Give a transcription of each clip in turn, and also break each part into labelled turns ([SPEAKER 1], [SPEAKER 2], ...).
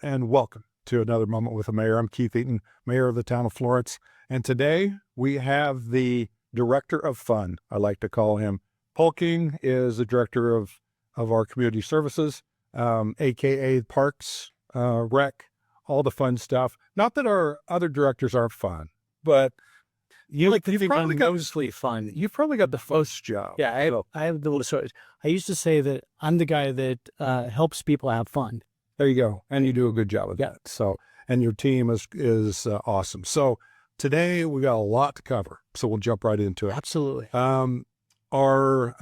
[SPEAKER 1] and welcome to another Moment with the Mayor. I'm Keith Eaton, Mayor of the Town of Florence, and today we have the Director of Fun, I like to call him. Paul King is the Director of our Community Services, aka Parks, Rec, all the fun stuff. Not that our other directors aren't fun, but you've probably got mostly fun. You've probably got the most job.
[SPEAKER 2] Yeah, I have the little stories. I used to say that I'm the guy that helps people have fun.
[SPEAKER 1] There you go, and you do a good job of that. So, and your team is awesome. So today we got a lot to cover, so we'll jump right into it.
[SPEAKER 2] Absolutely.
[SPEAKER 1] Our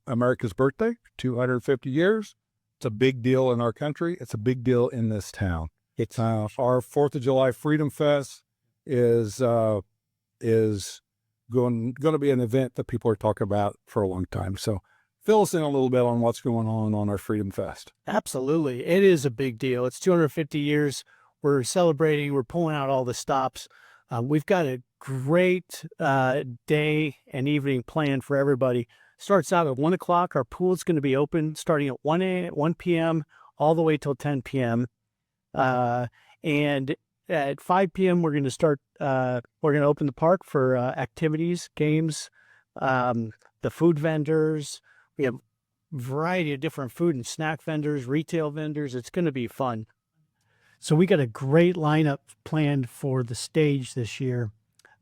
[SPEAKER 1] America's birthday, 250 years. It's a big deal in our country. It's a big deal in this town. It's our 4th of July Freedom Fest is going to be an event that people are talking about for a long time. So fill us in a little bit on what's going on our Freedom Fest.
[SPEAKER 2] Absolutely. It is a big deal. It's 250 years. We're celebrating. We're pulling out all the stops. We've got a great day and evening planned for everybody. Starts out at 1 o'clock. Our pool's going to be open starting at 1 p.m. all the way till 10 p.m. And at 5 p.m. we're going to start, we're going to open the park for activities, games, the food vendors. We have a variety of different food and snack vendors, retail vendors. It's going to be fun. So we got a great lineup planned for the stage this year.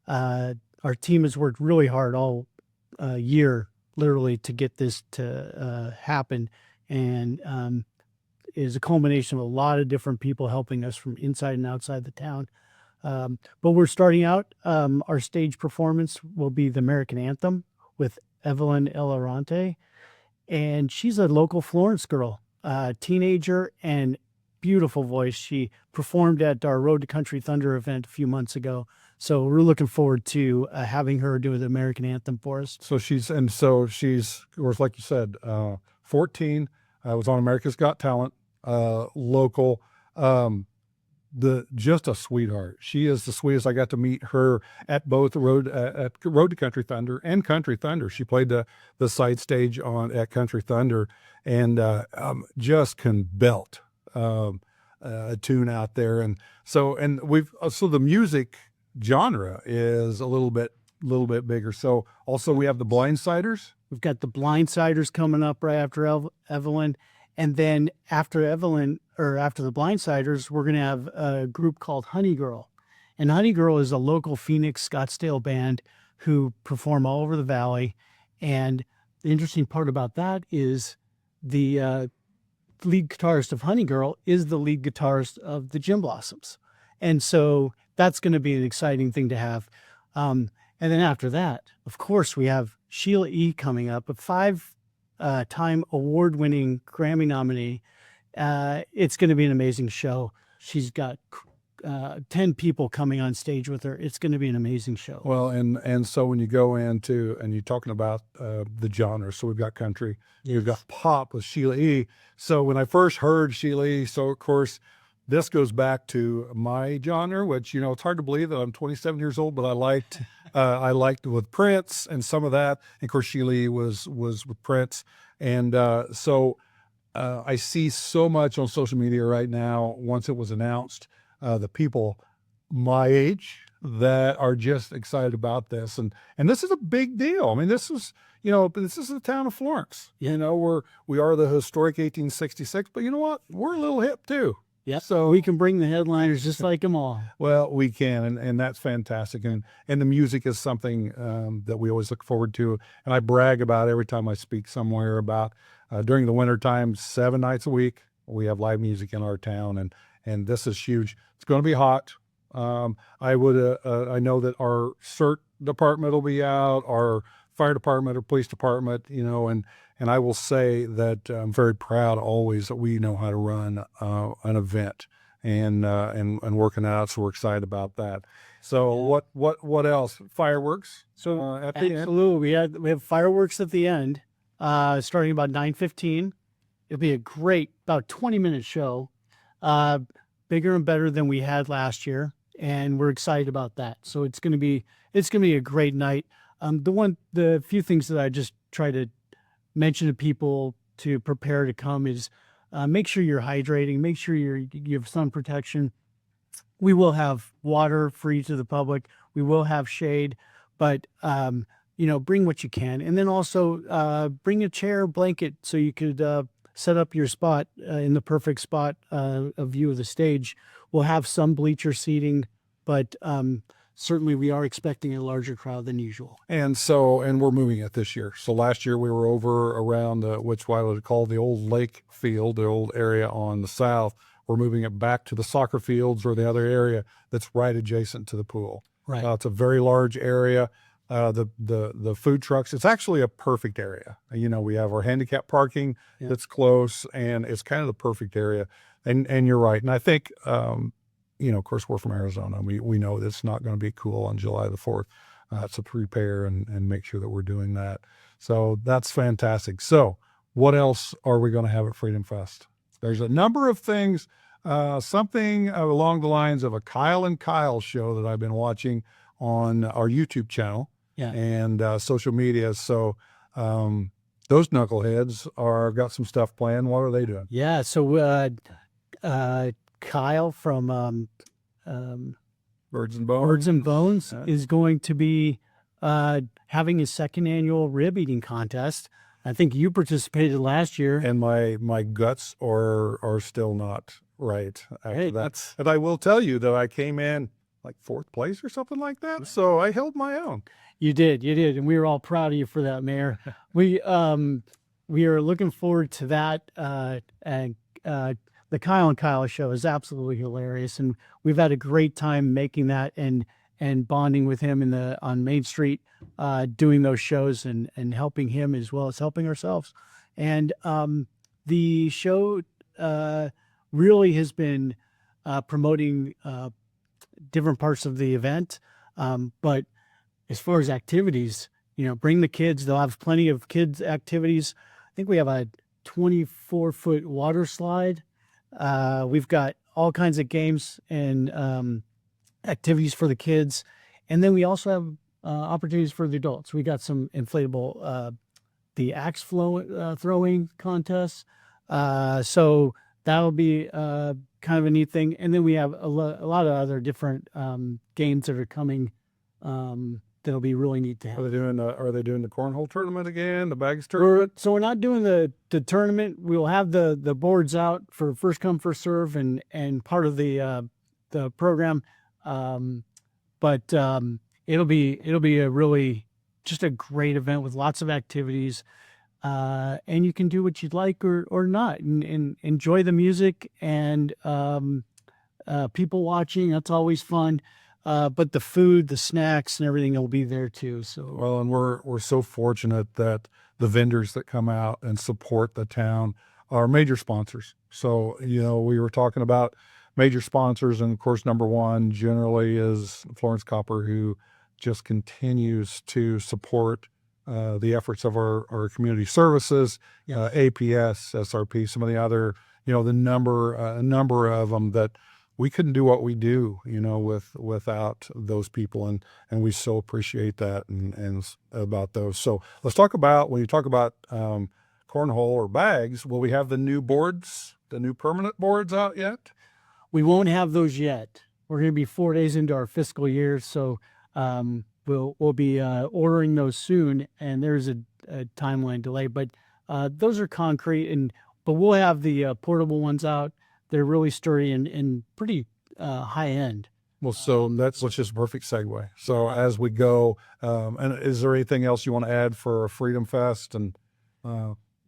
[SPEAKER 2] Our team has worked really hard all year, literally, to get this to happen. And is a culmination of a lot of different people helping us from inside and outside the town. But we're starting out, our stage performance will be the American Anthem with Evelyn Errante. And she's a local Florence girl, teenager, and beautiful voice. She performed at our Road to Country Thunder event a few months ago. So we're looking forward to having her do the American Anthem for us.
[SPEAKER 1] So she's, of course, like you said, 14, was on America's Got Talent, local, just a sweetheart. She is the sweetest. I got to meet her at both Road to Country Thunder and Country Thunder. She played the side stage at Country Thunder, and just can belt a tune out there. And so the music genre is a little bit bigger. So also we have the Blindsiders.
[SPEAKER 2] We've got the Blindsiders coming up right after Evelyn. And then after Evelyn, or after the Blindsiders, we're going to have a group called Honeygirl. And Honeygirl is a local Phoenix, Scottsdale band who perform all over the valley. And the interesting part about that is the lead guitarist of Honeygirl is the lead guitarist of the Gin Blossoms. And so that's going to be an exciting thing to have. And then after that, of course, we have Sheila E coming up, a 5-time award-winning Grammy nominee. It's going to be an amazing show. She's got 10 people coming on stage with her. It's going to be an amazing show.
[SPEAKER 1] Well, and so when you go into, and you're talking about the genre, so we've got country, you've got pop with Sheila E. So when I first heard Sheila E, so of course, this goes back to my genre, which, it's hard to believe that I'm 27 years old, but I liked with Prince and some of that. And of course, Sheila E was with Prince. And so I see so much on social media right now, once it was announced, the people my age that are just excited about this. And this is a big deal. I mean, this is the town of Florence. We are the historic 1866, but you know what? We're a little hip too.
[SPEAKER 2] Yeah, so we can bring the headliners just like them all.
[SPEAKER 1] Well, we can, and that's fantastic. And the music is something that we always look forward to. And I brag about every time I speak somewhere about during the wintertime, 7 nights a week, we have live music in our town. And this is huge. It's going to be hot. I know that our CERT department will be out, our fire department or police department, and I will say that I'm very proud always that we know how to run an event and working out. So we're excited about that. So what else? Fireworks.
[SPEAKER 2] So
[SPEAKER 1] at the
[SPEAKER 2] absolutely, end. we have fireworks at the end, starting about 9:15. It'll be a great, about 20-minute show, bigger and better than we had last year, and we're excited about that. So it's going to be a great night. The few things that I just try to mention to people to prepare to come is make sure you're hydrating, make sure you have sun protection. We will have water free to the public. We will have shade, but bring what you can, and then also bring a chair, blanket, so you could set up your spot in the perfect spot, a view of the stage. We'll have some bleacher seating, but certainly we are expecting a larger crowd than usual.
[SPEAKER 1] And we're moving it this year. So last year we were over around which I would call the old lake field, the old area on the south. We're moving it back to the soccer fields or the other area that's right adjacent to the pool.
[SPEAKER 2] Right.
[SPEAKER 1] It's a very large area. The food trucks, it's actually a perfect area. We have our handicap parking that's close, and it's kind of the perfect area. And you're right. And I think, of course, we're from Arizona. We know that it's not going to be cool on July the 4th. So prepare and make sure that we're doing that. So that's fantastic. So what else are we going to have at Freedom Fest? There's a number of things, something along the lines of a Kyle and Kyle show that I've been watching on our YouTube channel and social media. So those knuckleheads got some stuff planned. What are they doing?
[SPEAKER 2] Yeah. So Kyle from
[SPEAKER 1] Birds and Bones.
[SPEAKER 2] Birds and Bones is going to be having his second annual rib eating contest. I think you participated last year.
[SPEAKER 1] And my guts are still not right after that.
[SPEAKER 2] That's...
[SPEAKER 1] And I will tell you that I came in like 4th place or something like that. So I held my own.
[SPEAKER 2] You did. And we were all proud of you for that, Mayor. We are looking forward to that. And the Kyle and Kyle show is absolutely hilarious. And we've had a great time making that and bonding with him on Main Street, doing those shows and helping him as well as helping ourselves. And the show really has been promoting different parts of the event. But as far as activities, bring the kids. They'll have plenty of kids activities. I think we have a 24-foot water slide. We've got all kinds of games and activities for the kids. And then we also have opportunities for the adults. We got some inflatable, the axe throwing contests. So that'll be kind of a neat thing. And then we have a lot of other different games that are coming that'll be really neat to have.
[SPEAKER 1] Are they doing the cornhole tournament again? The bags tournament?
[SPEAKER 2] So we're not doing the tournament. We'll have the boards out for first come, first serve and part of the program. But it'll be a really just a great event with lots of activities. And you can do what you'd like or not and enjoy the music and people watching. That's always fun. But the food, the snacks and everything will be there too. So
[SPEAKER 1] well, and we're so fortunate that the vendors that come out and support the town are major sponsors. So, we were talking about major sponsors, and of course, number one generally is Florence Copper, who just continues to support the efforts of our community services, APS, SRP, some of the other, a number of them that we couldn't do what we do, without those people. And we so appreciate that and about those. So let's talk about, when you talk about cornhole or bags, will we have the new boards, the new permanent boards out yet?
[SPEAKER 2] We won't have those yet. We're going to be 4 days into our fiscal year. So we'll be ordering those soon. And there's a timeline delay, but those are concrete but we'll have the portable ones out. They're really sturdy and pretty high end.
[SPEAKER 1] Well, so that's just a perfect segue. So as we go, and is there anything else you want to add for Freedom Fest and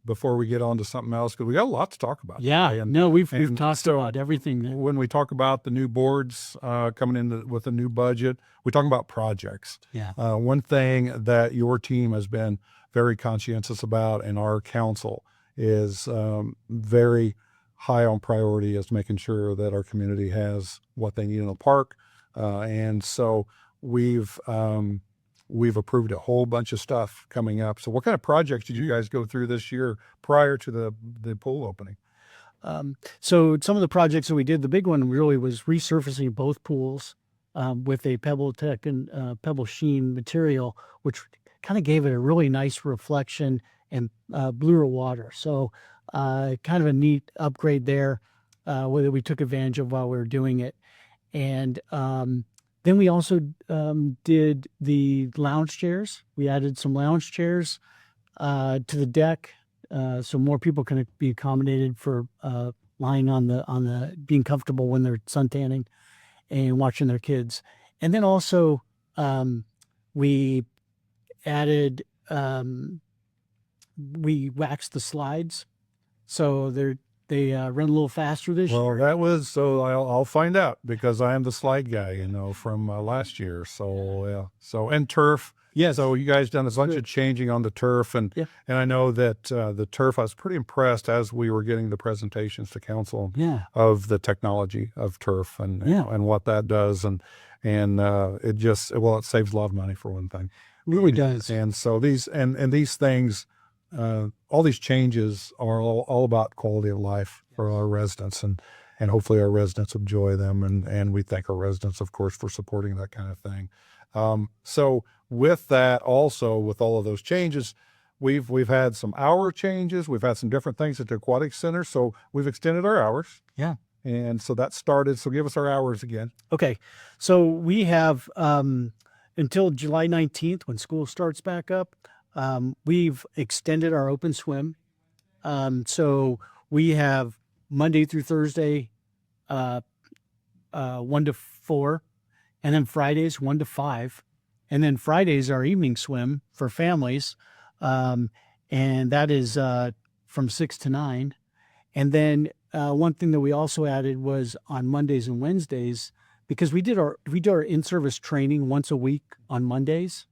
[SPEAKER 1] before we get on to something else? Because we got a lot to talk about.
[SPEAKER 2] Yeah,
[SPEAKER 1] today.
[SPEAKER 2] we've talked about everything.
[SPEAKER 1] When we talk about the new boards coming in with a new budget, we talk about projects.
[SPEAKER 2] Yeah.
[SPEAKER 1] One thing that your team has been very conscientious about, and our council is very high on priority, is making sure that our community has what they need in the park. And so we've approved a whole bunch of stuff coming up. So what kind of projects did you guys go through this year prior to the pool opening?
[SPEAKER 2] So some of the projects that we did, the big one really was resurfacing both pools with a Pebble Tech and Pebble Sheen material, which kind of gave it a really nice reflection and bluer water. So kind of a neat upgrade there, that we took advantage of while we were doing it. And then we also did the lounge chairs. We added some lounge chairs to the deck, so more people can be accommodated for lying on the being comfortable when they're suntanning and watching their kids. And then also we added we waxed the slides, so they run a little faster this year.
[SPEAKER 1] Well, that was, so I'll find out, because I am the slide guy, from last year. So, yeah. So, and turf.
[SPEAKER 2] Yes.
[SPEAKER 1] So you guys done a bunch of changing on the turf, and I know that the turf, I was pretty impressed as we were getting the presentations to council of the technology of turf and what that does, and it just, well, it saves a lot of money for one thing.
[SPEAKER 2] It really does.
[SPEAKER 1] And so these things, all these changes are all about quality of life for our residents, and hopefully our residents enjoy them, and we thank our residents, of course, for supporting that kind of thing. So with that, also with all of those changes, we've had some hour changes. We've had some different things at the Aquatic Center, so we've extended our hours.
[SPEAKER 2] Yeah.
[SPEAKER 1] And so that started. So give us our hours again.
[SPEAKER 2] Okay. So we have until July 19th, when school starts back up. We've extended our open swim. So we have Monday through Thursday, 1 to 4, and then Fridays 1 to 5. And then Fridays our evening swim for families. And that is from 6 to 9. And then one thing that we also added was on Mondays and Wednesdays, because we do our in-service training once a week on Mondays.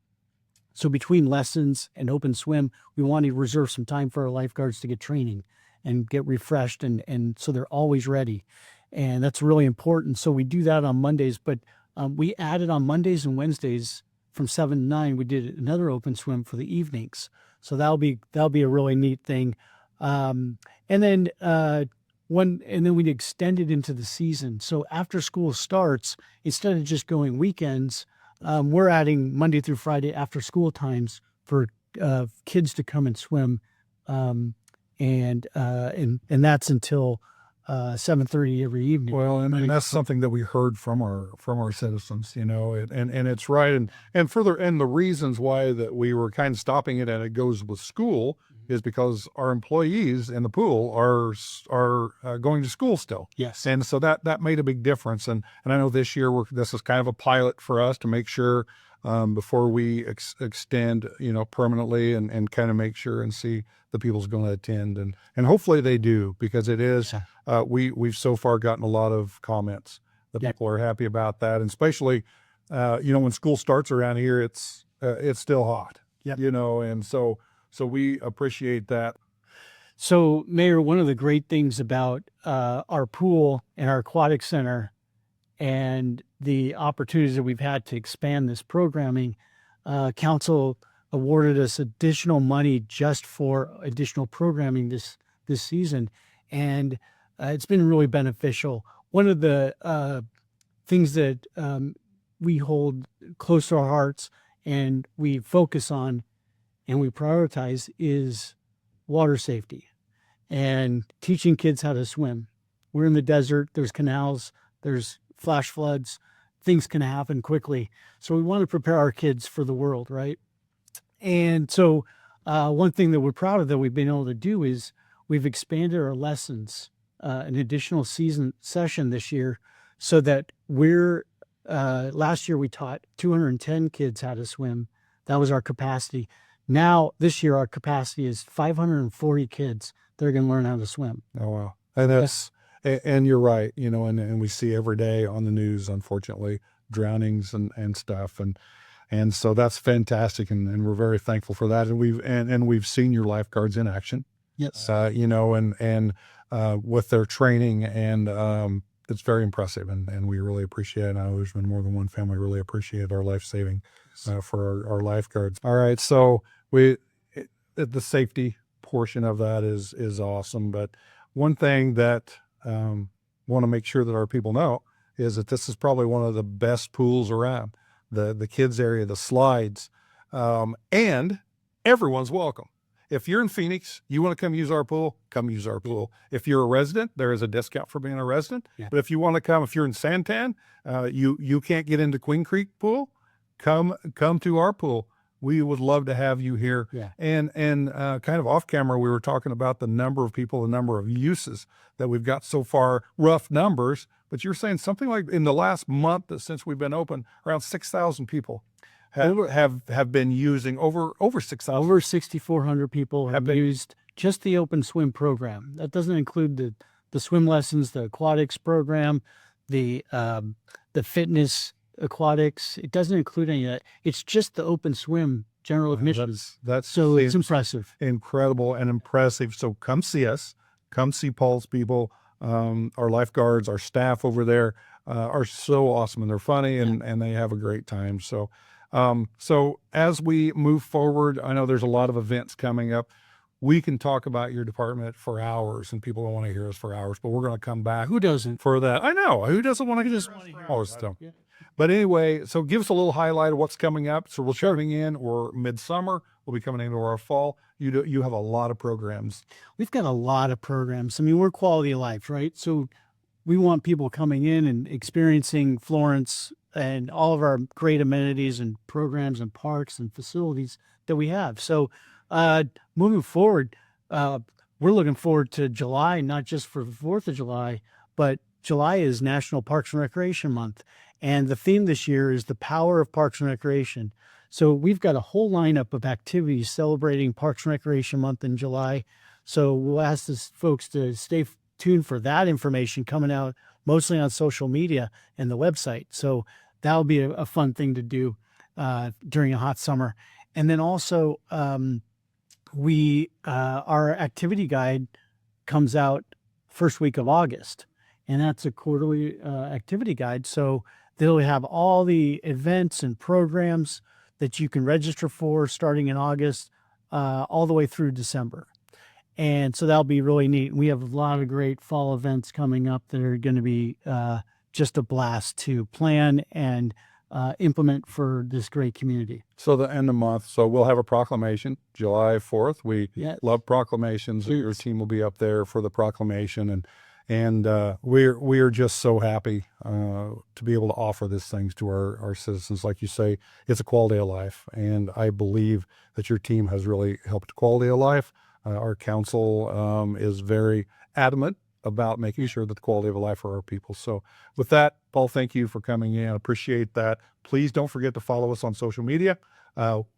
[SPEAKER 2] So between lessons and open swim, we want to reserve some time for our lifeguards to get training and get refreshed, and so they're always ready. And that's really important. So we do that on Mondays, but we added on Mondays and Wednesdays from 7 to 9, we did another open swim for the evenings. So that'll be a really neat thing. And then we extended into the season. So after school starts, instead of just going weekends, we're adding Monday through Friday after school times for kids to come and swim, and that's until 7:30 every evening.
[SPEAKER 1] Well, and that's something that we heard from our citizens, and it's right, and further, and the reasons why that we were kind of stopping it, and it goes with school, is because our employees in the pool are going to school still.
[SPEAKER 2] Yes.
[SPEAKER 1] And so that made a big difference. And I know this year this is kind of a pilot for us to make sure before we extend, permanently, and kind of make sure and see the people's going to attend, and hopefully they do, because it is, we've so far gotten a lot of comments that people are happy about that. And especially, when school starts around here, it's still hot, and so we appreciate that.
[SPEAKER 2] So, Mayor, one of the great things about our pool and our aquatic center and the opportunities that we've had to expand this programming, council awarded us additional money just for additional programming this season. And it's been really beneficial. One of the things that we hold close to our hearts and we focus on and we prioritize is water safety and teaching kids how to swim. We're in the desert, there's canals, there's flash floods, things can happen quickly. So we want to prepare our kids for the world, right? And so one thing that we're proud of that we've been able to do is we've expanded our lessons, an additional session this year, so that last year we taught 210 kids how to swim. That was our capacity. Now, this year, our capacity is 540 kids that are going to learn how to swim.
[SPEAKER 1] Oh, wow. And and you're right, and we see every day on the news, unfortunately, drownings and stuff. And so that's fantastic. And we're very thankful for that. And we've seen your lifeguards in action.
[SPEAKER 2] Yes.
[SPEAKER 1] And with their training, and it's very impressive. And we really appreciate it. I know there's been more than one family really appreciated our life-saving for our lifeguards. All right. So the safety portion of that is awesome. But one thing that want to make sure that our people know is that this is probably one of the best pools around. The kids area, the slides, and everyone's welcome. If you're in Phoenix, you want to come use our pool, come use our pool. If you're a resident, there is a discount for being a resident.
[SPEAKER 2] Yeah.
[SPEAKER 1] But if you want to come, if you're in Santan, you can't get into Queen Creek pool, come to our pool. We would love to have you here.
[SPEAKER 2] Yeah.
[SPEAKER 1] And kind of off camera, we were talking about the number of people, the number of uses that we've got so far, rough numbers. But you're saying something like in the last month since we've been open, around 6,000 people have been using over 6,000.
[SPEAKER 2] Over 6,400 people have used just the open swim program. That doesn't include the swim lessons, the aquatics program, the fitness aquatics. It doesn't include any of that. It's just the open swim general admissions.
[SPEAKER 1] That's
[SPEAKER 2] so it's impressive.
[SPEAKER 1] Incredible and impressive. So come see us. Come see Paul's people. Our lifeguards, our staff over there are so awesome, and they're funny, and they have a great time. So as we move forward, I know there's a lot of events coming up. We can talk about your department for hours, and people don't want to hear us for hours, but we're going to come back.
[SPEAKER 2] Who doesn't?
[SPEAKER 1] For that. I know. Who doesn't want to just hours stuff? But anyway, so give us a little highlight of what's coming up. So we're starting in, or midsummer. We'll be coming into our fall. You have a lot of programs.
[SPEAKER 2] We've got a lot of programs. I mean, we're quality of life, right? So we want people coming in and experiencing Florence and all of our great amenities and programs and parks and facilities that we have. So moving forward, we're looking forward to July, not just for the 4th of July, but July is National Parks and Recreation Month. And the theme this year is the power of Parks and Recreation. So we've got a whole lineup of activities celebrating Parks and Recreation Month in July. So we'll ask the folks to stay tuned for that information coming out mostly on social media and the website. So that'll be a fun thing to do during a hot summer. And then also our activity guide comes out first week of August, and that's a quarterly activity guide. So they'll have all the events and programs that you can register for starting in August all the way through December. And so that'll be really neat. We have a lot of great fall events coming up that are going to be just a blast to plan and implement for this great community.
[SPEAKER 1] So the end of the month, so we'll have a proclamation, July 4th. We love proclamations. Your team will be up there for the proclamation, and we are just so happy to be able to offer these things to our citizens. Like you say, it's a quality of life, and I believe that your team has really helped quality of life. Our council is very adamant about making sure that the quality of life for our people. So with that, Paul, thank you for coming in. I appreciate that. Please don't forget to follow us on social media.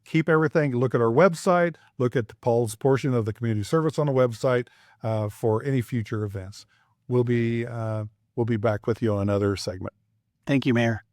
[SPEAKER 1] Keep everything. Look at our website. Look at Paul's portion of the community service on the website for any future events. We'll be back with you on another segment.
[SPEAKER 2] Thank you, Mayor.